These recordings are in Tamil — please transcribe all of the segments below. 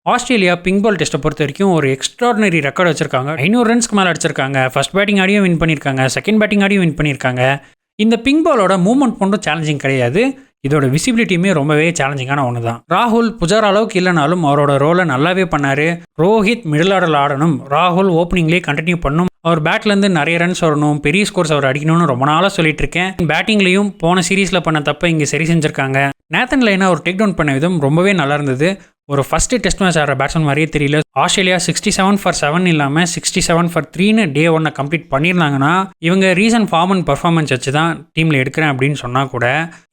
ஆஸ்திரேலியா பிங்க் பால் டெஸ்ட்டை பொறுத்த வரைக்கும் ஒரு எக்ஸ்ட்ராடினரி ரெக்கார்ட் வச்சிருக்காங்க. 500 ரன்ஸ்க்கு மேலே அடிச்சிருக்காங்க. ஃபர்ஸ்ட் பேட்டிங் ஆடியும் வின் பண்ணியிருக்காங்க. செகண்ட் பேட்டிங் ஆடியும் வின் பண்ணியிருக்காங்க. இந்த பிங்க் பாலோட மூவ்மெண்ட் மட்டும் சேலஞ்சிங் கிடையாது, இதோட விசிபிலிட்டியுமே ரொம்பவே சேலஞ்சிங்கான ஒன்று தான். ராகுல் புஜாரா அளவுக்கு இல்லைனாலும் அவரோட ரோலை நல்லாவே பண்ணார். ரோஹித் மிடில் ஆர்டரில் ஆடணும், ராகுல் ஓப்பனிங்லேயே கண்டினியூ பண்ணணும், அவர் பேட்லேருந்து நிறைய ரன்ஸ் வரணும், பெரிய ஸ்கோர்ஸ் அவர் அடிக்கணும்னு ரொம்ப நாளாக சொல்லிட்டு இருக்கேன். பேட்டிங்லேயும் போன சீரீஸில் பண்ண தப்பை இங்கே சரி செஞ்சுருக்காங்க. நேத்தன் லைனா ஒரு டேக் டவுன் பண்ண விதம் ரொம்பவே நல்லா இருந்தது. ஒரு ஃபர்ஸ்ட் டெஸ்ட் மேட்ச் ஆடுற பேட்ஸ்மேன் மாதிரியே தெரியல. ஆஸ்திரேலியா 67 for 7 இல்லாமல் 67 for 3ன்னு டே 1 கம்ப்ளீட் பண்ணியிருந்தாங்கன்னா இவங்க ரீசன்ட் ஃபார்ம் அண்ட் பர்ஃபார்மன்ஸ் வச்சு தான் டீமில் எடுக்கிறேன் அப்படின்னு சொன்னால் கூட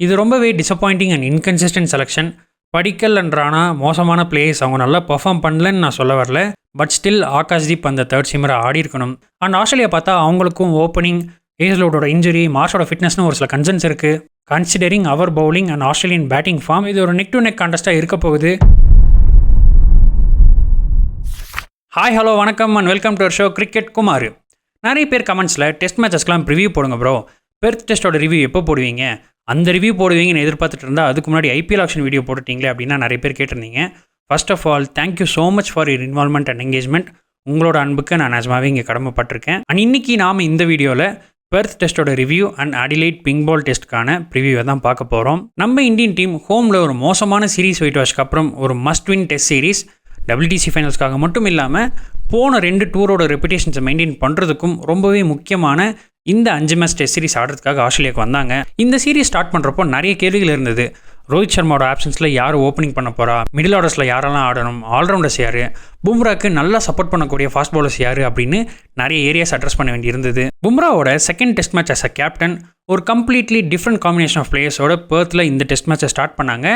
இது ரொம்பவே disappointing and inconsistent selection. Padikkal and Rana மோசமான பிளேயர்ஸ், அவங்க நல்லா பெர்ஃபார்ம் பண்ணலன்னு நான் சொல்ல வரல. பட் ஸ்டில் ஆகாஷ்தீப் அந்த தேர்ட் சீமரை ஆடி இருக்கணும். அண்ட் ஆஸ்திரேலியா பார்த்தா அவங்களுக்கும் ஓப்பனிங், ஹேஸ்லவுட்டோட இன்ஜுரி, மார்ஷோட ஃபிட்னஸ்னு ஒரு சில கன்சர்ன்ஸ் இருக்குது. Considering our bowling and Australian batting form, இது ஒரு நெக் டு நெக் கான்டெஸ்ட்டாக இருக்க போகுது. ஹாய் ஹலோ வணக்கம் and welcome to our show cricket Kumar. நிறைய பேர் கமெண்ட்ஸில் டெஸ்ட் மேட்சஸ்லாம் ரிவ்யூ போடுங்க ப்ரோ, பெர்த் டெஸ்ட்டோட ரிவ்யூ எப்போ போடுவீங்க, அந்த ரிவ்யூ போடுவீங்கன்னு எதிர்பார்த்துட்டு இருந்தால் அதுக்கு முன்னாடி ஐபிஎல் ஆக்ஷன் வீடியோ போட்டுட்டீங்களே அப்படின்னா நிறைய பேர் கேட்டிருந்தீங்க. First of all thank you so much for your involvement and engagement. உங்களோட அன்புக்கு நான் நிஜமாவே இங்கே கடமைப்பட்டிருக்கேன். அண்ட் இன்னைக்கு நாம் இந்த வீடியோவில் பெர்த் டெஸ்ட்டோட review and Adelaide pink ball டெஸ்ட்டுக்கான ப்ரிவியூவை தான் பார்க்க போகிறோம். நம்ம இந்தியன் டீம் ஹோமில் ஒரு மோசமான சீரீஸ் ஒயிட் வாஷ்க்கு அப்புறம் ஒரு must win test series WTC ஃபைனல்ஸ்க்காக மட்டும் இல்லாமல் போன 2 டூரோட ரெப்புடேஷன்ஸை மெயின்டைன் பண்ணுறதுக்கும் ரொம்பவே முக்கியமான இந்த 5 மேட்ச் டெஸ்ட் சீரிஸ் ஆடுறதுக்காக ஆஸ்திரேலியாவுக்கு வந்தாங்க. இந்த சீரீஸ் ஸ்டார்ட் பண்ணுறப்போ நிறைய கேள்விகள் இருந்தது. ரோஹித் சர்மாவோட ஆப்ஷன்ஸில் யார் ஓப்பனிங் பண்ண போகிறா, மிடில் ஆர்டர்ஸில் யாரெல்லாம் ஆடணும், ஆல்ரவுண்டர்ஸ் யார், பும்ராக்கு நல்லா சப்போர்ட் பண்ணக்கூடிய ஃபாஸ்ட் பாலர்ஸ் யார் அப்படின்னு நிறைய ஏரியாஸ் அட்ரஸ் பண்ண வேண்டியிருந்தது. பும்ராவோட second test match as a captain ஒரு கம்ப்ளீட்லி டிஃப்ரெண்ட் காம்பினேஷன் ஆஃப் பிளேயர்ஸோட பெர்த்தில் இந்த டெஸ்ட் மேட்சை ஸ்டார்ட் பண்ணாங்க.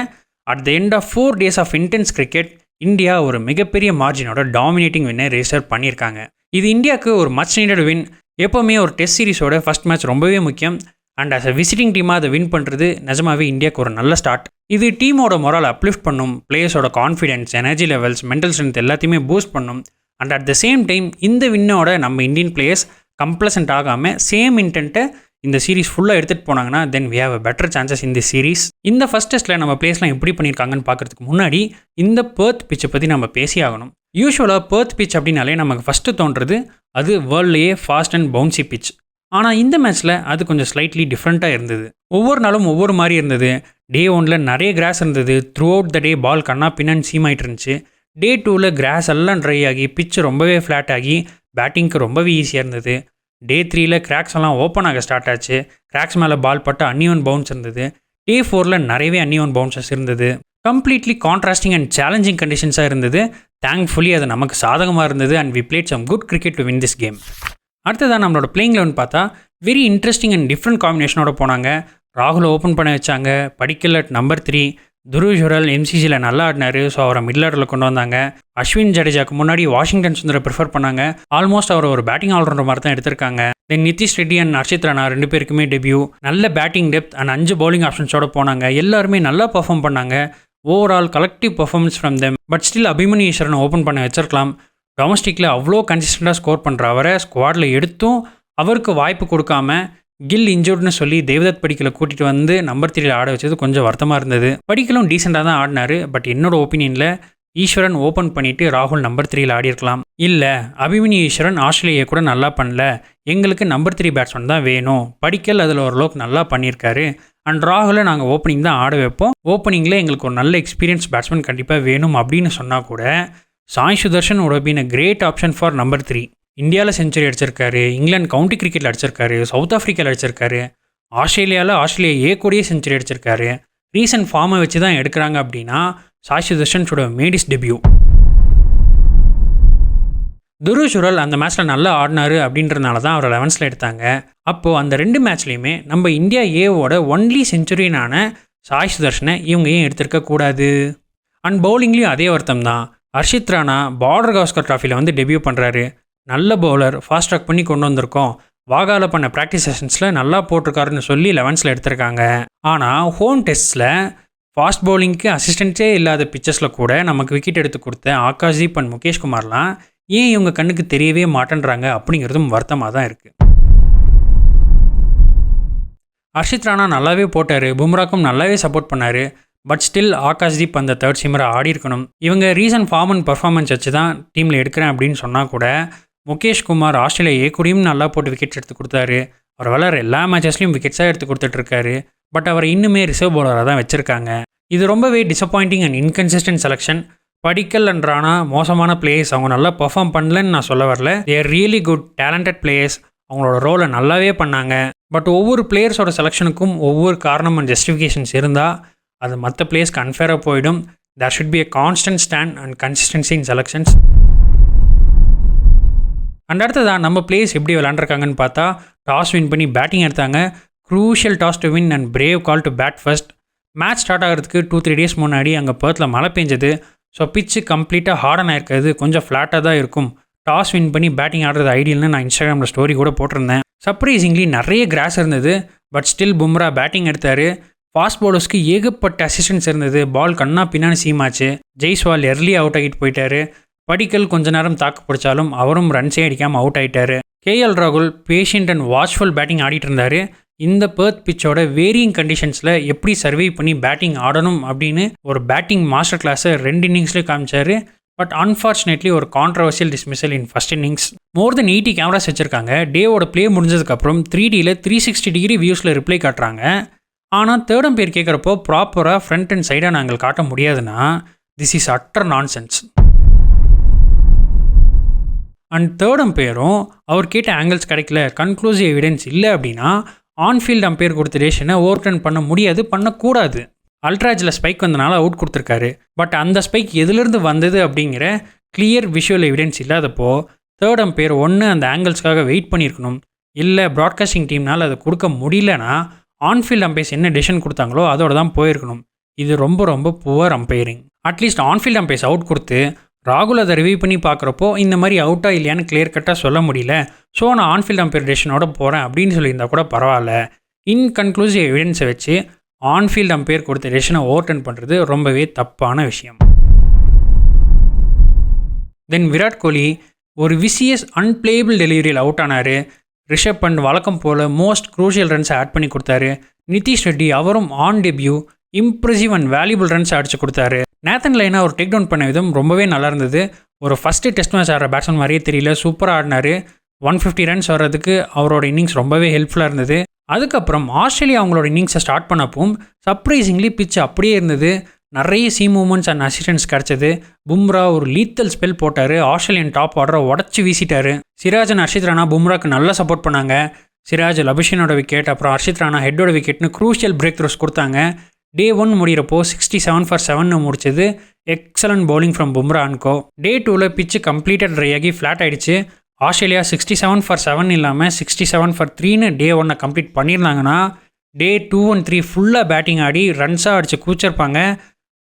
At the end of 4 days of intense cricket India ஒரு மிகப்பெரிய மார்ஜினோட டாமினேட்டிங் வின்னை ரெஜிஸ்டர் பண்ணியிருக்காங்க. இது இந்தியாவுக்கு ஒரு மச் நீடட் வின். எப்போவுமே ஒரு டெஸ்ட் சீரிஸோட ஃபர்ஸ்ட் மேட்ச் ரொம்பவே முக்கியம். அண்ட் அஸ் அ விசிட்டிங் டீமாக அதை வின் பண்ணுறது நிஜமாவே இந்தியாவுக்கு ஒரு நல்ல ஸ்டார்ட். இது டீமோட மொரால் அப்லிஃப்ட் பண்ணும், பிளேயர்ஸோட confidence, energy levels, mental strength எல்லாத்தையுமே பூஸ்ட் பண்ணும். And at the same time இந்த வின்னோட நம்ம இந்தியன் பிளேயர்ஸ் கம்ப்ளசன்ட் ஆகாமல் சேம் இன்டென்ட்டை இந்த சீரிஸ் ஃபுல்லாக எடுத்துகிட்டு போனாங்கன்னா then we have a better chances இந்த சீரிஸ். இந்த ஃபர்ஸ்ட் டெஸ்ட்டில் நம்ம பிளேஸ்லாம் எப்படி பண்ணியிருக்காங்கன்னு பார்க்குறதுக்கு முன்னாடி இந்த பெர்த் பிச்சை பற்றி நம்ம பேசி ஆகணும். யூஸ்வலாக பெர்த் பிச் அப்படின்னாலே நமக்கு ஃபஸ்ட்டு தோன்றது அது வேர்ல்ட்லேயே ஃபாஸ்ட் அண்ட் பவுன்சி பிச். ஆனால் இந்த மேட்ச்சில் அது கொஞ்சம் ஸ்லைட்லி டிஃப்ரெண்ட்டாக இருந்தது. ஒவ்வொரு நாளும் ஒவ்வொரு மாதிரி இருந்தது. டே 1ல் நிறைய கிராஸ் இருந்தது. த்ரூ அவுட் த டே பால் கண்ணா பின்னான்னு சீமாயிட்டு இருந்துச்சு. டே 2ல் கிராஸ் எல்லாம் ட்ரை ஆகி பிச் ரொம்பவே ஃப்ளாட் ஆகி பேட்டிங்க்கு ரொம்பவே ஈஸியாக இருந்தது. டே 3ல் கிராக்ஸ் எல்லாம் ஓப்பன் ஆக ஸ்டார்ட் ஆச்சு. கிராக்ஸ் மேலே பால் பட்டு அன்இவன் பவுன்ஸ் இருந்தது. டே 4ல் நிறையவே அன்இவன் பவுன்சஸ் இருந்தது. கம்ப்ளீட்லி கான்ட்ராஸ்டிங் அண்ட் சேலஞ்சிங் கண்டிஷன்ஸாக இருந்தது. தேங்க்ஃபுல்லி அது நமக்கு சாதகமாக இருந்தது and we played some good cricket to win this game. அடுத்ததான் நம்மளோட பிளேயிங் லெவன் பார்த்தா வெரி இன்ட்ரெஸ்டிங் அண்ட் டிஃப்ரெண்ட் காம்பினேஷனோட போனாங்க. ராகுல் ஓப்பன் பண்ண வச்சாங்க. Padikkal at number 3. துருவ் ஜுரல் MCCயில் நல்லா ஆடினார். ஸோ அவரை மிடில் ஆர்டரில் கொண்டு வந்தாங்க. அஸ்வின் ஜடேஜாக்கு முன்னாடி வாஷிங்டன் சுந்தரை ப்ரிஃபர் பண்ணாங்க. ஆல்மோஸ்ட் அவர் ஒரு பேட்டிங் ஆல்ரவுண்டர் மாதிரி தான் எடுத்திருக்காங்க. தென் நிதிஷ் ரெட்டி அண்ட் ஹர்ஷித் ராணா 2 பேருக்குமே டெபியூ. நல்ல பேட்டிங் டெப்த் அண்ட் 5 பவுலிங் ஆப்ஷன்ஸோட போனாங்க. எல்லாருமே நல்லா பர்ஃபார்ம் பண்ணாங்க. Overall collective performance from them. But still Abhimanyu ஈஸ்வரனை ஓப்பன் பண்ண வச்சிருக்கலாம். டொமஸ்டிக்கில் அவ்வளோ கன்சிஸ்டண்டாக ஸ்கோர் பண்ணுற அவரை ஸ்குவாடில் எடுத்தும் அவருக்கு வாய்ப்பு கொடுக்காம கில் இன்ஜூர்ட்னு சொல்லி தேவதத் படிக்கலை கூட்டிகிட்டு வந்து நம்பர் 3ல் ஆட வச்சது கொஞ்சம் வருத்தமாக இருந்தது. படிக்கலும் டீசெண்டாக தான் ஆடினார். பட் என்னோட ஒப்பீனியனில் ஈஸ்வரன் ஓப்பன் பண்ணிவிட்டு ராகுல் நம்பர் 3ல் ஆடிருக்கலாம். இல்லை, அபிமன்யு ஈஸ்வரன் ஆஸ்திரேலியா கூட நல்லா பண்ணல, எங்களுக்கு நம்பர் 3 பேட்ஸ்மேன் தான் வேணும், படிக்கல் அதில் ஓரளவுக்கு நல்லா பண்ணியிருக்காரு அண்ட் ராகுலை நாங்கள் ஓப்பனிங் தான் ஆட வைப்போம், ஓப்பனிங்கில் எங்களுக்கு ஒரு நல்ல எக்ஸ்பீரியன்ஸ் பேட்ஸ்மேன் கண்டிப்பாக வேணும் அப்படின்னு சொன்னால் கூட Sai Sudharsan would have been a great option for number 3. இந்தியாவில் செஞ்சுரி அடிச்சிருக்காரு, இங்கிலாந்து கவுண்டி கிரிக்கெட்டில் அடிச்சிருக்காரு, சவுத் ஆஃப்ரிக்காவில் அடிச்சிருக்காரு, ஆஸ்திரேலியா ஏ கூடயே செஞ்சுரி அடிச்சிருக்காரு. ரீசன்ட் ஃபார்மை வச்சு தான் எடுக்கிறாங்க அப்படின்னா Sai Sudarshan should have made his debut. Dhruv Jurel அந்த மேட்ச்சில் நல்லா ஆடினார் அப்படின்றதுனால தான் அவர் 11th எடுத்தாங்க. அப்போது அந்த 2 மேட்ச்லேயுமே நம்ம இந்தியா ஏவோட ஒன்லி செஞ்சுரியனான சாய் சுதர்ஷனை இவங்க ஏன் எடுத்திருக்கக்கூடாது? அண்ட் பவுலிங்லேயும் அதே வருத்தம் தான். ஹர்ஷித் ராணா பார்டர் கவாஸ்கர் ட்ராஃபியில் வந்து டெபியூ பண்ணுறாரு. நல்ல பவுலர், ஃபாஸ்ட் ட்ராக் பண்ணி கொண்டு வந்திருக்கோம், வாகாவில் பண்ண ப்ராக்டிஸ் செஷன்ஸில் நல்லா போட்டிருக்காருன்னு சொல்லி 11th எடுத்திருக்காங்க. ஆனால் ஹோம் டெஸ்ட்டில் ஃபாஸ்ட் பவுலிங்க்கு அசிஸ்டன்ஸே இல்லாத பிச்சஸில் கூட நமக்கு விக்கெட் எடுத்து கொடுத்த ஆகாஷ்தீப் அண்ட் முகேஷ் குமார்லாம் ஏன் இவங்க கண்ணுக்கு தெரியவே மாட்டேன்றாங்க அப்படிங்கிறதும் வருத்தமாக தான் இருக்குது. ஹர்ஷித் ராணா நல்லாவே போட்டார், பும்ராக்கும் நல்லாவே சப்போர்ட் பண்ணார். பட் ஸ்டில் ஆகாஷ்தீப் அந்த தேர்ட் சீமரை ஆடி இருக்கணும். இவங்க ரீசன்ட் ஃபார்ம் அண்ட் பர்ஃபார்மன்ஸ் வச்சு தான் டீமில் எடுக்கிறேன் அப்படின்னு சொன்னால் கூட முகேஷ் குமார் ஆஸ்திரேலியா கூடயும் நல்லா போட்டு விக்கெட்ஸ் எடுத்து கொடுத்தாரு. அவர் விளையாடுற எல்லா மேட்சஸ்லையும் விக்கெட்ஸாக எடுத்து கொடுத்துட்ருக்காரு. பட் அவர் இன்னுமே ரிசர்வ் பவுலராக தான் வச்சுருக்காங்க. இது ரொம்பவே disappointing and inconsistent selection. Padikkal and Rana மோசமான பிளேயர்ஸ், அவங்க நல்லா பெர்ஃபார்ம் பண்ணலன்னு நான் சொல்ல வரல. They are really good talented players. அவங்களோட ரோலை நல்லாவே பண்ணாங்க. பட் ஒவ்வொரு பிளேயர்ஸோட செலெக்ஷனுக்கும் ஒவ்வொரு காரணம் அண்ட் ஜஸ்டிஃபிகேஷன்ஸ் இருந்தால் அது மற்ற பிளேயர்ஸ்க்கு அன்ஃபேராக போயிடும். There should be a constant stand and consistency in selections. And அடுத்ததான் நம்ம பிளேயர்ஸ் எப்படி விளாண்டுருக்காங்கன்னு பார்த்தா, டாஸ் வின் பண்ணி பேட்டிங் எடுத்தாங்க. Crucial toss to win and brave call to bat first. Match start ஆகிறதுக்கு 2-3 டேஸ் முன்னாடி அங்கே பெர்த்தில் மழை பெஞ்சது. ஸோ பிச்சு கம்ப்ளீட்டாக ஹார்டன் ஆயிருக்காது, கொஞ்சம் ஃப்ளாட்டாக தான் இருக்கும். டாஸ் வின் பண்ணி பேட்டிங் ஆடுறது ஐடியல்னு நான் இன்ஸ்டாகிராமில் ஸ்டோரி கூட போட்டிருந்தேன். சர்ப்ரைசிங்லி நிறைய கிராஸ் இருந்தது. பட் ஸ்டில் பும்ரா பேட்டிங் எடுத்தார். ஃபாஸ்ட் பவுலர்ஸ்க்கு ஏகப்பட்ட அசிஸ்டன்ஸ் இருந்தது. பால் கண்ணா பின்னாடி சீமாச்சு. ஜெய்ஸ்வால் எர்லி அவுட் ஆகிட்டு போயிட்டாரு. படிக்கல் கொஞ்ச நேரம் தாக்கு பிடிச்சாலும் அவரும் ரன்ஸே அடிக்காமல் அவுட் ஆகிட்டாரு. கேஎல் ராகுல் பேஷண்ட் அண்ட் வாட்ச்ஃபுல் பேட்டிங் ஆடிட்டு இருந்தார். இந்த பெர்த் பிச்சோட வேரியிங் கண்டிஷன்ஸில் எப்படி சர்வை பண்ணி பேட்டிங் ஆடணும் அப்படின்னு ஒரு பேட்டிங் மாஸ்டர் கிளாஸை 2 இன்னிங்ஸ்லேயே காமிச்சார். பட் அன்ஃபார்ச்சுனேட்லி ஒரு controversial dismissal in first innings. More then 80 cameras வச்சுருக்காங்க. டேவோட பிளே முடிஞ்சதுக்கப்புறம் 3Dயில் 360 டிகிரி வியூஸில் ரிப்ளை காட்டுறாங்க. ஆனால் தேர்ட் அம்பையர் கேட்குறப்போ ப்ராப்பராக ஃப்ரண்ட் அண்ட் சைடாக நாங்கள் காட்ட முடியாதுன்னா this is utter nonsense. And third அம்பையரும் அவர் கேட்ட ஆங்கிள்ஸ் கிடைக்கல, கன்க்ளூசிவ் எவிடன்ஸ் இல்லை அப்படின்னா ஆன்ஃபீல்டு அம்பையர் கொடுத்த டெசிஷனை ஓவர் டர்ன் பண்ண முடியாது, பண்ணக்கூடாது. அல்ட்ராஜில் ஸ்பைக் வந்தனால அவுட் கொடுத்துருக்காரு. பட் அந்த ஸ்பைக் எதுலேருந்து வந்தது அப்படிங்கிற கிளியர் விஷுவல் எவிடன்ஸ் இல்லாதப்போ தேர்ட் அம்பையர் ஒன்று அந்த ஆங்கிள்ஸ்க்காக வெயிட் பண்ணியிருக்கணும், இல்லை ப்ராட்காஸ்டிங் டீம்னால் அதை கொடுக்க முடியலனா ஆன்ஃபீல்டு அம்பையர்ஸ் என்ன டெசிஷன் கொடுத்தாங்களோ அதோட தான் போயிருக்கணும். இது ரொம்ப ரொம்ப poor umpiring. At least ஆன்ஃபீல்டு umpires out கொடுத்து ராகுல் அதை ரிவ்யூ பண்ணி பார்க்குறப்போ இந்த மாதிரி அவுட்டாக இல்லையான்னு கிளியர் கட்டாக சொல்ல முடியல, ஸோ நான் ஆன்ஃபீல்டு அம்பையர் டெசிஷனோட போகிறேன் அப்படின்னு சொல்லியிருந்தா கூட பரவாயில்ல. இன்கன்க்ளூசிவ் எவிடன்ஸை வச்சு ஆன்ஃபீல்டு அம்பையர் கொடுத்த டெசிஷனை ஓவர் டர்ன் பண்ணுறது ரொம்பவே தப்பான விஷயம். தென் விராட் கோலி ஒரு விசியஸ் அன்பிளேபிள் டெலிவரியில் அவுட் ஆனார். ரிஷப் பண்ட் வழக்கம் போல் மோஸ்ட் க்ரூஷியல் ரன்ஸை ஆட் பண்ணி கொடுத்தாரு. நிதிஷ் ரெட்டி அவரும் on debut impressive and valuable runs அடிச்சு கொடுத்தாரு. நேத்தன் லைனா ஒரு டேக் டவுன் பண்ண விதம் ரொம்பவே நல்லா இருந்தது. ஒரு ஃபஸ்ட்டு டெஸ்ட் மேட்ச் ஆடுற பேட்ஸ்மேன் மாதிரியே தெரியல, சூப்பராக ஆடினார். 150 ரன்ஸ் வர்றதுக்கு அவரோட இன்னிங்ஸ் ரொம்பவே ஹெல்ப்ஃபுல்லாக இருந்தது. அதுக்கப்புறம் ஆஸ்திரேலியா அவங்களோட இன்னிங்ஸை ஸ்டார்ட் பண்ணப்பவும் சர்ப்ரைசிங்லி பிச் அப்படியே இருந்தது. நிறைய சி மூமெண்ட்ஸ் அண்ட் அசிஸ்டன்ஸ் கிடச்சிது. பும்ரா ஒரு லீத்தல் ஸ்பெல் போட்டார். ஆஸ்திரேலியன் டாப் ஆர்டரை உடச்சி வீசிட்டாரு. சிராஜ் அண்ட் ஹர்ஷித் ராணா பும்ராக்கு நல்லா சப்போர்ட் பண்ணாங்க. சிராஜ் அபிஷனோட விக்கெட், அப்புறம் ஹர்ஷித் ராணா ஹெட்டோட விக்கெட்னு க்ரூஷியல் பிரேக் த்ரூஸ் கொடுத்தாங்க. டே 1 முடிகிறப்போ 67 for 7 முடிச்சது. Excellent bowling from Bumrah and co. Day 2ல் பிச்சு கம்ப்ளீட்டாக ட்ரை ஆகி ஃப்ளாட் ஆகிடுச்சு. ஆஸ்திரேலியா 67 for 7 இல்லாமல் 67 for 3ன்னு டே 1 கம்ப்ளீட் பண்ணியிருந்தாங்கன்னா டே 2 and 3 ஃபுல்லாக பேட்டிங் ஆடி ரன்ஸாக அடித்து கூச்சிருப்பாங்க.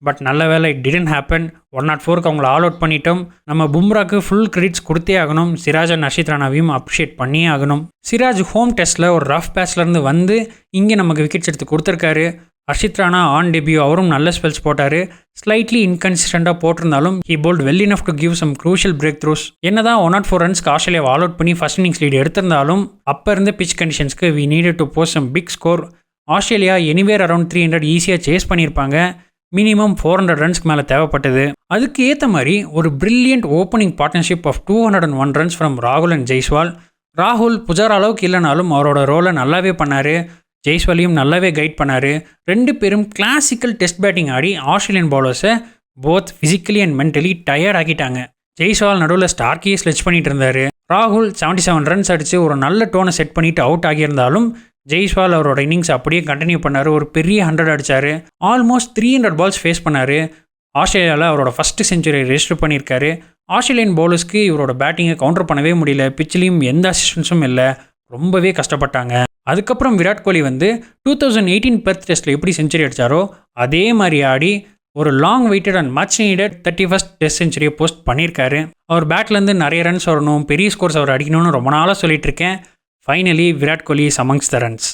பட் நல்ல வேலை இட் டிடன்ட் ஹேப்பன். 104க்கு அவங்கள ஆல் அவுட் பண்ணிட்டோம். நம்ம பும்ராக்கு ஃபுல் கிரெடிட்ஸ் கொடுத்தே ஆகணும். சிராஜ் அண்ட் ஹர்ஷித் ராணாவையும் அப்ரிஷியேட் பண்ணியே ஆகணும். சிராஜ் ஹோம் டெஸ்ட்டில் ஒரு ரஃப் பேட்ச்லேருந்து வந்து இங்கே நமக்கு விக்கெட்ஸ் எடுத்து கொடுத்துருக்காரு. ஹர்ஷித் ராணா ஆன் டெபியூ அவரும் நல்ல ஸ்பெல்ஸ் போட்டார். ஸ்லைட்லி இன்கன்சிஸ்டண்டாக போட்டிருந்தாலும் he bowled well enough to give some crucial breakthroughs. என்னதான் 104 ரன்ஸ்க்கு ஆஸ்திரேலியாவை ஆல் அவுட் பண்ணி ஃபர்ஸ்ட் இன்னிங்ஸ் லீட் எடுத்திருந்தாலும் அப்போ இருந்த பிச் கண்டிஷன்ஸ்க்கு we needed to post some big score. Australia anywhere around 300 ஈஸியாக சேஸ் பண்ணியிருப்பாங்க. மினிமம் 400 ரன்ஸ்க்கு மேலே தேவைப்பட்டது. அதுக்கு ஏற்ற மாதிரி ஒரு brilliant opening partnership of 201 runs from ராகுல் அண்ட் ஜெய்ஸ்வால். ராகுல் புஜாரா அளவுக்கு இல்லைனாலும் அவரோட ரோலை நல்லாவே பண்ணார். ஜெய்ஸ்வாலையும் நல்லாவே கைட் பண்ணார். 2 பேரும் கிளாசிக்கல் டெஸ்ட் பேட்டிங் ஆடி ஆஸ்திரேலியன் பவுலர்ஸை both physically and mentally tired ஆக்கிட்டாங்க. ஜெய்ஸ்வால் நடுவில் ஸ்டார்க்கியே ஸ்லெச் பண்ணிட்டு இருந்தார். ராகுல் 77 ரன்ஸ் அடித்து ஒரு நல்ல டோனை செட் பண்ணிவிட்டு அவுட் ஆகியிருந்தாலும் ஜெய்ஸ்வால் அவரோட இன்னிங்ஸ் அப்படியே கண்டினியூ பண்ணார். ஒரு பெரிய 100 அடித்தார். ஆல்மோஸ்ட் 300 பால்ஸ் ஃபேஸ் பண்ணார். ஆஸ்திரேலியாவில் அவரோட ஃபஸ்ட்டு செஞ்சுரி ரெஜிஸ்டர் பண்ணியிருக்காரு. ஆஸ்திரேலியன் பவுலர்ஸ்க்கு இவரோட பேட்டிங்கை கவுண்டர் பண்ணவே முடியல. பிச்சிலையும் எந்த அசிஸ்டன்ஸும் இல்லை, ரொம்பவே கஷ்டப்பட்டாங்க. அதுக்கப்புறம் விராட் கோலி வந்து 2018 பெர்த் டெஸ்ட்டில் எப்படி செஞ்சுரி அடித்தாரோ அதே மாதிரி ஆடி ஒரு long waited and much needed 31st test செஞ்சுரியை போஸ்ட் பண்ணியிருக்காரு. அவர் பேட்லேருந்து நிறைய ரன்ஸ் வரணும், பெரிய ஸ்கோர்ஸ் அவர் அடிக்கணும்னு ரொம்ப நாளாக சொல்லிட்டு இருக்கேன். Finally Virat Kohli is amongst the runs.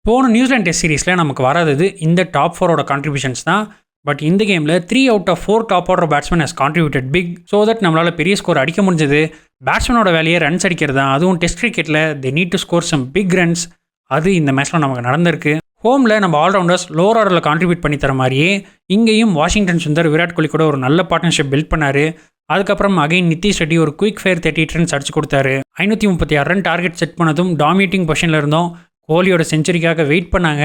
போன நியூசிலாந்து டெஸ்ட் சீரீஸில் நமக்கு வராதது இந்த டாப் 4ஓட கான்ட்ரிபியூஷன்ஸ் தான். பட் இந்த கேமில் 3 out of 4 top order batsman has contributed big. So that நம்மளால் பெரிய ஸ்கோர் அடிக்க முடிஞ்சது. பேட்ஸ்மேனோட வேலையை ரன்ஸ் அடிக்கிறது தான். அதுவும் டெஸ்ட் கிரிக்கெட்டில் they need to score some big runs. அது இந்த மேட்ச்சில் நமக்கு நடந்திருக்கு. ஹோமில் நம்ம ஆல்ரவுண்டர்ஸ் லோவர் ஆர்டரில் கான்ட்ரிபியூட் பண்ணி தர மாதிரியே இங்கேயும் வாஷிங்டன் சுந்தர் விராட் கோலி கூட ஒரு நல்ல பார்ட்னர்ஷிப் பில்ட் பண்ணார். அதுக்கப்புறம் அகைன் நிதிஷ் ரெட்டி ஒரு குயிக் ஃபயர் 38 ரன்ஸ் அடிச்சு கொடுத்தாரு. 536 ரன் டார்கெட் செட் பண்ணதும் டாமினேட்டிங் பொசிஷனில் இருந்தோம். கோலியோட செஞ்சுரிக்காக வெயிட் பண்ணாங்க.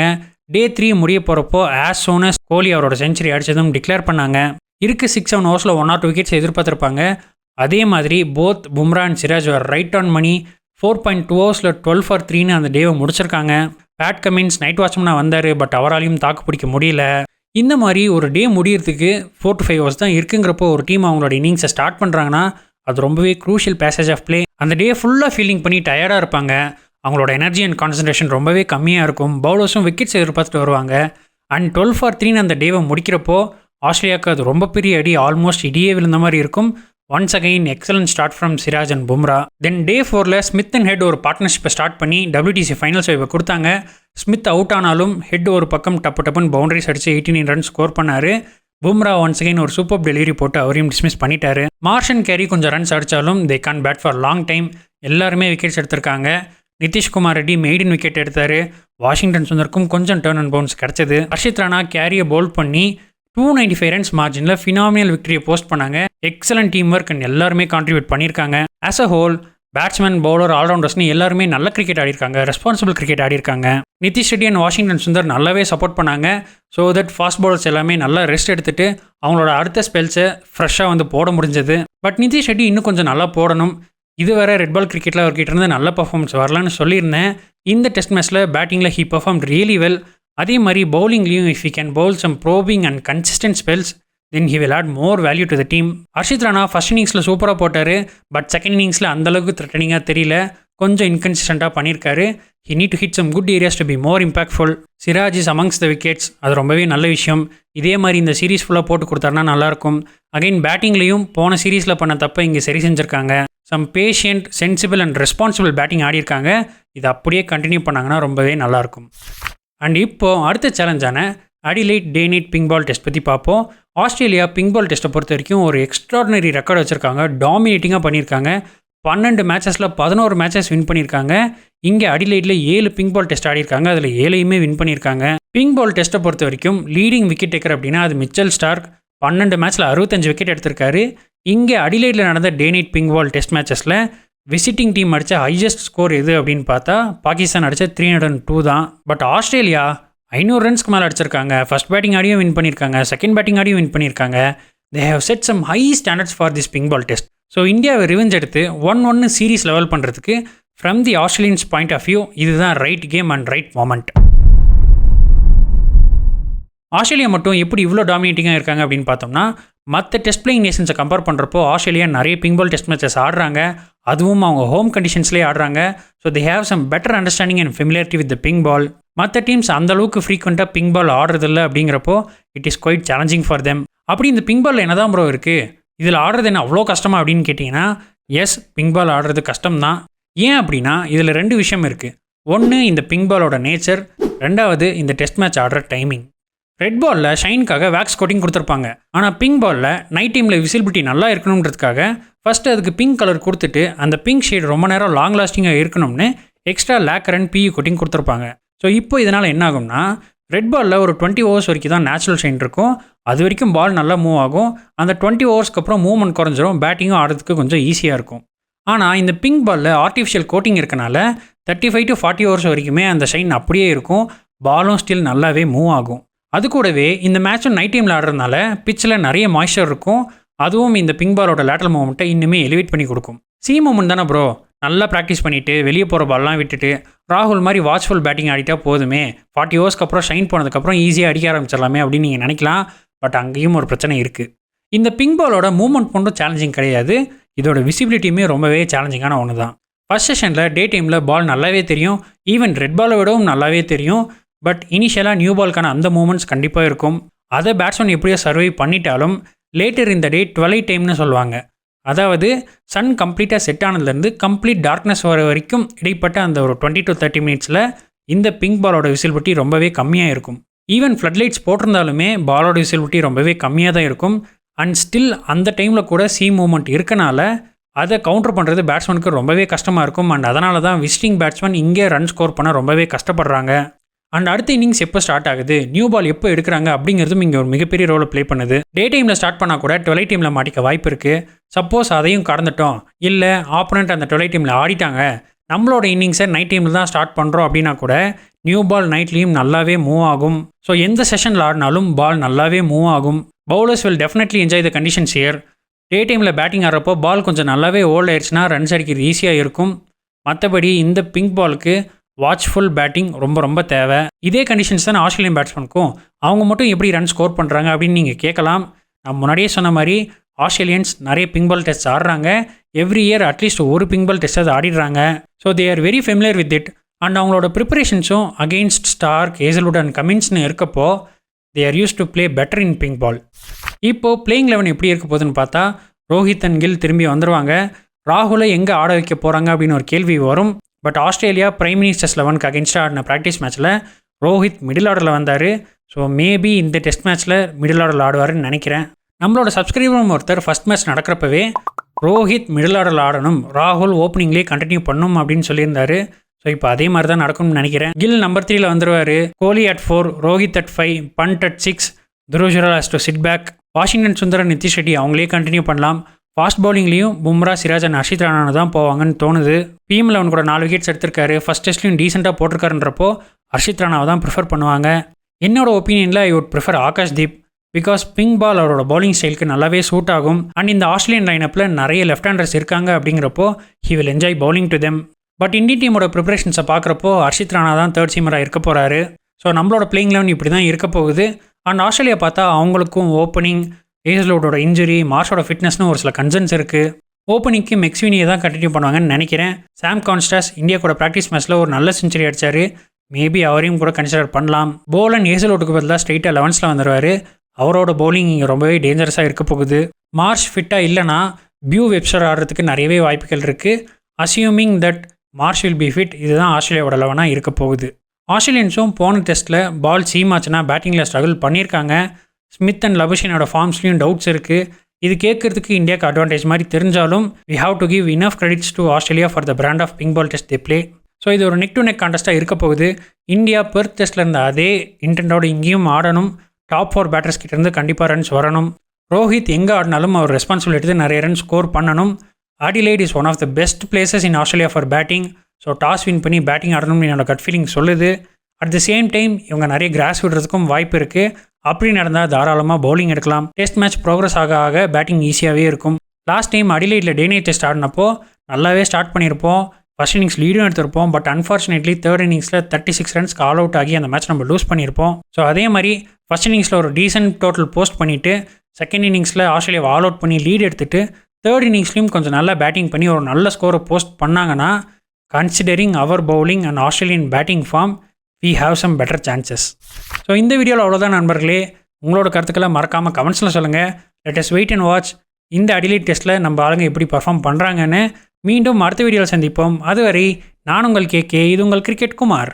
டே 3 முடிய போகிறப்போ ஆஸ் சோன் அஸ் கோலி அவரோட செஞ்சுரி அடித்ததும் டிக்ளேர் பண்ணாங்க. இருக்க 6-7 ஓவர்ஸில் 1 or 2 விக்கெட்ஸ் எதிர்பார்த்துருப்பாங்க. அதே மாதிரி both Bumrah and Siraj right on money 4.2 ஓவர்ஸில் 12 for 3ன்னு அந்த டேவை முடிச்சிருக்காங்க. பேட் கமின்ஸ் நைட் வாட்ச்மனாக வந்தார், பட் அவராலையும் தாக்கு பிடிக்க முடியல. இந்த மாதிரி ஒரு டே முடியறதுக்கு 4 to 5 hours தான் இருக்குங்கிறப்போ ஒரு டீம் அவங்களோட இன்னிங்ஸை ஸ்டார்ட் பண்ணுறாங்கன்னா அது ரொம்பவே க்ரூஷியல் பேசேஜ் ஆஃப் பிளே. அந்த டே ஃபுல்லாக ஃபீலிங் பண்ணி டயர்டாக இருப்பாங்க. அவங்களோட எனர்ஜி அண்ட் கான்சன்ட்ரேஷன் ரொம்பவே கம்மியாக இருக்கும். பவுலர்ஸும் விக்கெட்ஸ் எதிர்பார்த்துட்டு வருவாங்க. அண்ட் 12 for 3ன்னு அந்த டேவை முடிக்கிறப்போ ஆஸ்திரேலியாவுக்கு அது ரொம்ப பெரிய அடி, ஆல்மோஸ்ட் இடியே விழுந்த மாதிரி இருக்கும். Once again excellent start from Siraj and Bumrah. Then day 4ல் ஸ்மித் அண்ட் ஹெட் ஒரு பார்ட்னர்ஷிப்பை ஸ்டார்ட் பண்ணி WTC ஃபைனல்ஸ் வைப்பை கொடுத்தாங்க. ஸ்மித் அவுட் ஆனாலும் ஹெட் ஒரு பக்கம் டப்புன்னு பவுண்டரிஸ் அடித்து 89 ரன் ஸ்கோர் பண்ணார். பும்ரா ஒன்ஸ் அகைன் ஒரு சூப்பர் டெலிவரி போட்டு அவரையும் டிஸ்மிஸ் பண்ணிட்டாரு. மார்ஷ் அண்ட் கேரி கொஞ்சம் ரன்ஸ் அடித்தாலும் they can bat for long time. எல்லாருமே விக்கெட்ஸ் எடுத்திருக்காங்க. நிதிஷ்குமார் ரெட்டி மெய்டன் விக்கெட் எடுத்தார். வாஷிங்டன் சுந்தருக்கும் கொஞ்சம் டர்ன் அண்ட் பவுன்ஸ் கிடச்சிது. ஹர்ஷித் ராணா கேரியை பவுல் பண்ணி 295 ரன்ஸ் மார்ஜினில் ஃபினாமினல் விக்டரியை போஸ்ட் பண்ணாங்க. எக்ஸலன்ட் டீம் ஒர்க் அண்ட் எல்லாருமே கான்ட்ரிபியூட் பண்ணியிருக்காங்க. As a whole batsman bowler ஆல்ரவுண்டர்ஸ்னு எல்லாருமே நல்ல கிரிக்கெட் ஆடிருக்காங்க, ரெஸ்பான்சிபிள் கிரிக்கெட் ஆடிருக்காங்க. நிதிஷ் ரெட்டி அண்ட் வாஷிங்டன் சுந்தர் நல்லாவே சப்போர்ட் பண்ணாங்க. ஸோ தட் ஃபாஸ்ட் பவுலர்ஸ் எல்லாமே நல்லா ரெஸ்ட் எடுத்துட்டு அவங்களோட அடுத்த ஸ்பெல்ஸை ஃப்ரெஷ்ஷாக வந்து போட முடிஞ்சது. பட் நிதிஷ் ரெட்டி இன்னும் கொஞ்சம் நல்லா போடணும். இது வேற ரெட் பால் கிரிக்கெட்டில் அவர்கிட்ட இருந்து நல்ல பர்ஃபார்மன்ஸ் வரலான்னு சொல்லியிருந்தேன். இந்த டெஸ்ட் மேட்ச்சில் பேட்டிங்கில் ஹீ பர்ஃபார்ம் ரியலி வெல். அதே மாதிரி பவுலிங்லேயும் if you can bowl some probing and consistent spells then he will add more value to the team. Harshit Rana first இன்னிங்ஸில் சூப்பராக போட்டார். பட் செகண்ட் இன்னிங்ஸில் அந்தளவுக்கு த்ரெட்டனிங்காக தெரியல, கொஞ்சம் இன்கன்சிஸ்டண்ட்டாக பண்ணியிருக்காரு. He need to hit some good areas to be more impactful. Siraj is amongst the wickets, அது ரொம்பவே நல்ல விஷயம். இதே மாதிரி இந்த சீரீஸ் ஃபுல்லாக போட்டு கொடுத்தாருனா நல்லாயிருக்கும். அகைன் பேட்டிங்லேயும் போன சீரீஸில் பண்ண தப்பை இங்கே சரி செஞ்சுருக்காங்க. Some patient, sensible and responsible batting ஆடிருக்காங்க. இது அப்படியே கண்டினியூ பண்ணாங்கன்னா ரொம்பவே நல்லாயிருக்கும். அண்ட் இப்போது அடுத்த சேலஞ்சான Adelaide day night pink ball test பற்றி பார்ப்போம். ஆஸ்திரேலியா பிங்க் பால் டெஸ்ட்டை பொறுத்த வரைக்கும் ஒரு எக்ஸ்ட்ராடினரி ரெக்கார்டு வச்சுருக்காங்க. டாமினேட்டிங்காக பண்ணியிருக்காங்க. 12 மேட்சஸில் 11 மேட்சஸ் வின் பண்ணியிருக்காங்க. இங்கே அடிலைட்டில் 7 பிங்க் பால் டெஸ்ட் ஆடிருக்காங்க. அதில் 7யுமே வின் பண்ணியிருக்காங்க. பிங்க் பால் டெஸ்ட்டை பொறுத்த வரைக்கும் லீடிங் விக்கெட் டேக்கர் அப்படின்னா அது மிச்சல் ஸ்டார்க். 12 மேட்ச்சில் 65 விக்கெட் எடுத்திருக்காரு. இங்கே அடிலைட்டில் நடந்த day night pink ball test மேட்சஸில் விசிட்டிங் டீம் அடித்த ஹையஸ்ட் ஸ்கோர் எது அப்படின்னு பார்த்தா பாகிஸ்தான் அடித்த 302 தான். பட் ஆஸ்திரேலியா 500 ரன்ஸ்க்கு மேலே அடிச்சிருக்காங்க. ஃபர்ஸ்ட் பேட்டிங் ஆடியும் வின் பண்ணியிருக்காங்க, செகண்ட் பேட்டிங் ஆடியும் வின் பண்ணியிருக்காங்க. They have set some high standards for this pink ball test. So இந்தியாவை ரிவெஞ்ச் எடுத்து 1-1 சீரீஸ் லெவல் பண்ணுறதுக்கு from the Australians point of view இதுதான் right game and right moment. Australia மட்டும் எப்படி இவ்வளோ டாமினேட்டிங்காக இருக்காங்க அப்படின்னு பார்த்தோம்னா, மற்ற டெஸ்ட் பிளேயிங் நேஷன்ஸை கம்பேர் பண்ணுறப்போ ஆஸ்திரேலியா நிறைய பிங்க் பால் டெஸ்ட் மேட்சஸ் ஆடுறாங்க. அதுவும் அவங்க ஹோம் கண்டிஷன்ஸ்லேயே ஆடுறாங்க. So they have some better understanding and familiarity with the pink ball. மற்ற டீம்ஸ் அந்தளவுக்கு ஃப்ரீக்வெண்ட்டாக பிங்க் பால் ஆடுறதில்ல அப்படிங்கிறப்போ it is quite challenging for them. அப்படி இந்த பிங்க் பாலில் என்ன தான் ப்ரோ இருக்குது, இதில் ஆடுறது என்ன அவ்வளோ கஷ்டமா அப்படின்னு கேட்டிங்கன்னா, எஸ், பிங்க் பால் ஆடுறது கஷ்டம் தான். ஏன் அப்படின்னா இதில் 2 விஷயம் இருக்குது. ஒன்று இந்த பிங்க் பாலோட நேச்சர், 2வது இந்த டெஸ்ட் மேட்ச் ஆடுற டைமிங். ரெட் பாலில் ஷைனுக்காக வேக்ஸ் கோட்டிங் கொடுத்துருப்பாங்க. ஆனால் பிங்க் பாலில் நைட் டைமில் விசிபிலிட்டி நல்லா இருக்கணுன்றதுக்காக ஃபஸ்ட்டு அதுக்கு பிங்க் கலர் கொடுத்துட்டு அந்த பிங்க் ஷேட் ரொம்ப நேரம் லாங் லாஸ்டிங்காக இருக்கணும்னு extra lacquer and PU coating கொடுத்துருப்பாங்க. ஸோ இப்போ இதனால் என்ன ஆகும்னா, ரெட் பாலில் ஒரு 20 ஓவர்ஸ் வரைக்கும் தான் நேச்சுரல் ஷைன் இருக்கும். அது வரைக்கும் பால் நல்லா மூவ் ஆகும். அந்த 20 ஓவர்ஸ்க்கு அப்புறம் மூவ்மெண்ட் குறைஞ்சிரும், பேட்டிங்கும் ஆடுறதுக்கு கொஞ்சம் ஈஸியாக இருக்கும். ஆனால் இந்த பிங்க் பாலில் ஆர்டிஃபிஷியல் கோட்டிங் இருக்கனால 35 to 40 ஓவர்ஸ் வரைக்குமே அந்த ஷைன் அப்படியே இருக்கும். பாலும் ஸ்டில் நல்லாவே மூவ் ஆகும். அது கூடவே இந்த மேட்சும் நைட் டைமில் ஆடுறதுனால பிச்சில் நிறைய மாய்ஸ்சர் இருக்கும். அதுவும் இந்த பிங்க் பாலோட லேட்டரல் மூவ்மெண்ட்டை இன்னுமே எலிவேட் பண்ணி கொடுக்கும். சி மூவ்மெண்ட் தானே ப்ரோ, நல்லா ப்ராக்டிஸ் பண்ணிவிட்டு வெளியே போகிற பால்லாம் விட்டுட்டு ராகுல் மாதிரி வாட்ச்ஃபுல் பேட்டிங் ஆடிட்டா போதுமே, 40 ஓவர்ஸ்க்கு அப்புறம் ஷைன் போனதுக்கப்புறம் ஈஸியாக அடிக்க ஆரம்பிச்சிடலாமே அப்படின்னு நீங்கள் நினைக்கலாம். பட் அங்கேயும் ஒரு பிரச்சனை இருக்குது. இந்த பிங்க் பாலோட மூவ்மெண்ட் மட்டும் சேலஞ்சிங் கிடையாது, இதோட விசிபிலிட்டியுமே ரொம்பவே சேலஞ்சிங்கான ஒன்று தான். ஃபர்ஸ்ட் செஷனில் டே டைமில் பால் நல்லாவே தெரியும், ஈவன் ரெட் பாலை விடவும் நல்லாவே தெரியும். பட் இனிஷியலாக நியூ பால்க்கான அந்த மூமெண்ட்ஸ் கண்டிப்பாக இருக்கும். அதை பேட்ஸ்மேன் எப்படியோ சர்வை பண்ணிட்டாலும் லேட்டர் இந்த டே ட்வெலைட் டைம்னு சொல்லுவாங்க. அதாவது சன் கம்ப்ளீட்டாக செட் ஆனதுலேருந்து கம்ப்ளீட் டார்க்னஸ் வர வரைக்கும் இடைப்பட்ட அந்த ஒரு 20 to 30 மினிட்ஸில் இந்த பிங்க் பாலோட விசிபிலிட்டி ரொம்பவே கம்மியாக இருக்கும். ஈவன் ஃப்ளட் லைட்ஸ் போட்டிருந்தாலுமே பாலோட விசிபிலிட்டி ரொம்பவே கம்மியாக தான் இருக்கும். அண்ட் ஸ்டில் அந்த டைமில் கூட சி மூவ்மெண்ட் இருக்கனால அதை கவுண்டர் பண்ணுறது பேட்ஸ்மேனுக்கு ரொம்பவே கஷ்டமாக இருக்கும். அண்ட் அதனால தான் விசிட்டிங் பேட்ஸ்மேன் இங்கே ரன் ஸ்கோர் பண்ண ரொம்பவே கஷ்டப்படுறாங்க. அண்ட் அடுத்த இன்னிங்ஸ் எப்போ ஸ்டார்ட் ஆகுது, நியூ பால் எப்போ எடுக்கிறாங்க அப்படிங்கிறதும் இங்கே ஒரு மிகப்பெரிய ரோலை ப்ளே பண்ணுது. டே டைமில் ஸ்டார்ட் பண்ணால் கூட 12 டீமில் மாட்டிக்க வாய்ப்பு இருக்குது. சப்போஸ் அதையும் கடந்துட்டோம், இல்லை ஆப்போனண்ட் அந்த 12 டீமில் ஆடிட்டாங்க, நம்மளோட இன்னிங்ஸை நைட் டைமில் தான் ஸ்டார்ட் பண்ணுறோம் அப்படின்னா கூட நியூ பால் நைட்லேயும் நல்லாவே மூவ் ஆகும். ஸோ எந்த செஷனில் ஆடினாலும் பால் நல்லாவே மூவ் ஆகும். Bowlers will definitely enjoy the conditions here. Day டைமில் பேட்டிங் ஆடுறப்போ பால் கொஞ்சம் நல்லாவே ஓல்ட் ஆயிடுச்சுன்னா ரன்ஸ் அடிக்கிறது ஈஸியாக இருக்கும். மற்றபடி இந்த பிங்க் பாலுக்கு வாட்ச்ஃபுல் பேட்டிங் ரொம்ப ரொம்ப தேவை. இதே கண்டிஷன்ஸ் தான் ஆஸ்திரேலியன் பேட்ஸ்மேனுக்கும். அவங்க மட்டும் எப்படி ரன் ஸ்கோர் பண்ணுறாங்க அப்படின்னு நீங்கள் கேட்கலாம். நான் முன்னாடியே சொன்ன மாதிரி ஆஸ்திரேலியன்ஸ் நிறைய பிங்க் பால் டெஸ்ட் ஆடுறாங்க. எவ்ரி இயர் அட்லீஸ்ட் ஒரு பிங்க் பால் டெஸ்ட் அது ஆடிடுறாங்க. So they are very familiar with it. And அவங்களோட ப்ரிப்பரேஷன்ஸும் அகெயின்ஸ்ட் ஸ்டார்க், ஹேசல்வுட் அண்ட் கமின்ஸ்னு இருக்கப்போ they are use to play better in pink ball. இப்போது பிளேயிங் 11 எப்படி இருக்க போகுதுன்னு பார்த்தா ரோஹித் அண்ட் கில் திரும்பி வந்துடுவாங்க. ராகுலை எங்கே ஆட வைக்க போகிறாங்க அப்படின்னு ஒரு கேள்வி வரும். பட் ஆஸ்திரேலியா பிரைம் மினிஸ்டர்ஸ் 11க்கு அகென்ஸ்டாக ஆடின ப்ராக்டிஸ் மேட்ச்சில் ரோஹித் மிடில் ஆர்டரில் வந்தார். ஸோ மேபி இந்த டெஸ்ட் மேட்ச்சில் மிடில் ஆர்டரில் ஆடுவார்னு நினைக்கிறேன். நம்மளோட சப்ஸ்கிரைபரும் ஒருத்தர் ஃபஸ்ட் மேட்ச் நடக்கிறப்பவே ரோஹித் மிடில் ஆர்டரில் ஆடணும், ராகுல் ஓப்பனிங்லேயே கண்டினியூ பண்ணணும் அப்படின்னு சொல்லியிருந்தாரு. ஸோ இப்போ அதே மாதிரி தான் நடக்கும்னு நினைக்கிறேன். கில் நம்பர் 3ல் வந்துடுவார். Kohli at 4, Rohit at 5, Pant at 6, Dhruv Jurel has to sit back. Washington Sundar, Nitish Reddy அவங்களே கண்டினியூ பண்ணலாம். ஃபாஸ்ட் பவுலிங்லேயும் பும்ரா, சிராஜ் அண்ட் ஹர்ஷித் ராணா தான் போவாங்கன்னு தோணுது. PM 11 கூட 4 விக்கெட்ஸ் எடுத்திருக்காரு. ஃபஸ்ட் டெஸ்ட்லையும் டீசெண்டாக போட்டிருக்காருன்றப்போ ஹர்ஷித் ராணாவை தான் ப்ரிஃபர் பண்ணுவாங்க. என்னோட ஒப்பீனியனில் I would prefer Akash Deep. Because pink ball அவரோட பவுலிங் ஸ்டைலுக்கு நல்லாவே சூட் ஆகும். அண்ட் இந்த ஆஸ்திரேலியன் லைனப்பில் நிறைய லெஃப்ட் ஹேண்டர்ஸ் இருக்காங்க அப்படிங்கிறப்போ he will enjoy bowling to them. But Indian டீமோட ப்ரிப்பரேஷன்ஸை பார்க்குறப்போ ஹர்ஷித் ராணா தான் தேர்ட் சீமராக இருக்க போகிறாரு. ஸோ நம்மளோட பிளேயிங் 11 இப்படி தான் இருக்க போகுது. அண்ட் ஆஸ்திரேலியா பார்த்தா அவங்களுக்கும் ஓப்பனிங், ஹேசல்வுட்டோட இன்ஜுரி, மார்ஷோட ஃபிட்னஸ்னு ஒரு சில கன்சர்ன்ஸ் இருக்குது. ஓப்பனிங்க்கு மெக்ஸ்வினியை தான் கண்டினியூ பண்ணுவாங்கன்னு நினைக்கிறேன். சாம் கான்ஸ்டாஸ் இந்தியா கூட ப்ராக்டிஸ் மேட்ச்சில் ஒரு நல்ல செஞ்சுரி அடித்தார். மேபி அவரையும் கூட கன்சிடர் பண்ணலாம். போலன் ஹேசல்வுட்டுக்கு பதிலாக ஸ்ட்ரெயிட்டாக 11ல் வந்துடுவார். அவரோட பவுலிங் இங்கே ரொம்பவே டேஞ்சரஸாக இருக்க போகுது. மார்ஷ் ஃபிட்டாக இல்லைனா பியூ வெப்ஸ்டர் ஆடுறதுக்கு நிறையவே வாய்ப்புகள் இருக்குது. Assuming that Marsh will be fit, இதுதான் ஆஸ்திரேலியாவோட 11 இருக்க போகுது. ஆஸ்திரேலியன்ஸும் போன டெஸ்ட்டில் பால் சீமாச்சுன்னா பேட்டிங்கில் ஸ்ட்ரகிள் பண்ணியிருக்காங்க. ஸ்மித் அண்ட் லபுஷினோட ஃபார்ம்ஸ்லையும் டவுட்ஸ் இருக்குது. இது கேட்கறதுக்கு இந்தியாவுக்கு அட்வான்டேஜ் மாதிரி தெரிஞ்சாலும் we have to give enough credits to Australia for the brand of pink ball test they play. So இது ஒரு நெக் டு நெக் கான்டெஸ்ட்டாக இருக்க போகுது. இந்தியா பெர்த் டெஸ்ட்டில் இருந்த அதே இன்டென்டோட இங்கேயும் ஆடணும். டாப் 4 பேட்டர்ஸ் கிட்டேருந்து கண்டிப்பாக ரன்ஸ் வரணும். ரோஹித் எங்கே ஆடினாலும் அவர் ரெஸ்பான்சிபிலிட்டி எடுத்து நிறைய ரன் ஸ்கோர் பண்ணணும். Adelaide is one of the best places in Australia for batting. So toss win பண்ணி பேட்டிங் ஆடணும்னு என்னோட கட் ஃபீலிங் சொல்லுது. அட் தி சேம் டைம் இவங்க நிறைய கிராஸ் விடுறதுக்கும் வாய்ப்பு இருக்குது. அப்படி நடந்தால் தாராளமாக பவுலிங் எடுக்கலாம். டெஸ்ட் மேட்ச் ப்ரோக்ரஸ் ஆக ஆக பேட்டிங் ஈஸியாகவே இருக்கும். லாஸ்ட் டைம் அடிலைட்டில் டே நைட் டெஸ்ட் ஆடினப்போ நல்லாவே ஸ்டார்ட் பண்ணியிருப்போம். ஃபர்ஸ்ட் இன்னிங்ஸ் லீடும் எடுத்திருப்போம். பட் அன்ஃபார்ச்சுனேட்லி தேர்ட் இன்னிங்ஸில் 36 ரன்ஸ்க்கு ஆல் அவுட் ஆகி அந்த மேட்ச் நம்ம லூஸ் பண்ணியிருப்போம். ஸோ அதே மாதிரி ஃபர்ஸ்ட் இன்னிங்ஸில் ஒரு டீசென்ட் டோட்டல் போஸ்ட் பண்ணிவிட்டு செகண்ட் இன்னிங்ஸில் ஆஸ்திரேலியாவை ஆல் அவுட் பண்ணி லீட் எடுத்துகிட்டு தேர்ட் இன்னிங்ஸ்லையும் கொஞ்சம் நல்லா பேட்டிங் பண்ணி ஒரு நல்ல ஸ்கோரை போஸ்ட் பண்ணாங்கன்னா considering our bowling and Australian batting form we have some better chances. So இந்த வீடியோவில் அவ்வளோதான் நண்பர்களே. உங்களோட கருத்துக்களை மறக்காமல் கமெண்ட்ஸில் சொல்லுங்கள். Let us wait and watch இந்த அடிலைட் டெஸ்ட்டில் நம்ம ஆளுங்க எப்படி பர்ஃபார்ம் பண்ணுறாங்கன்னு. மீண்டும் அடுத்த வீடியோவில் சந்திப்போம். அதுவரை நான் உங்கள் KK, இது உங்கள் கிரிக்கெட் குமார்.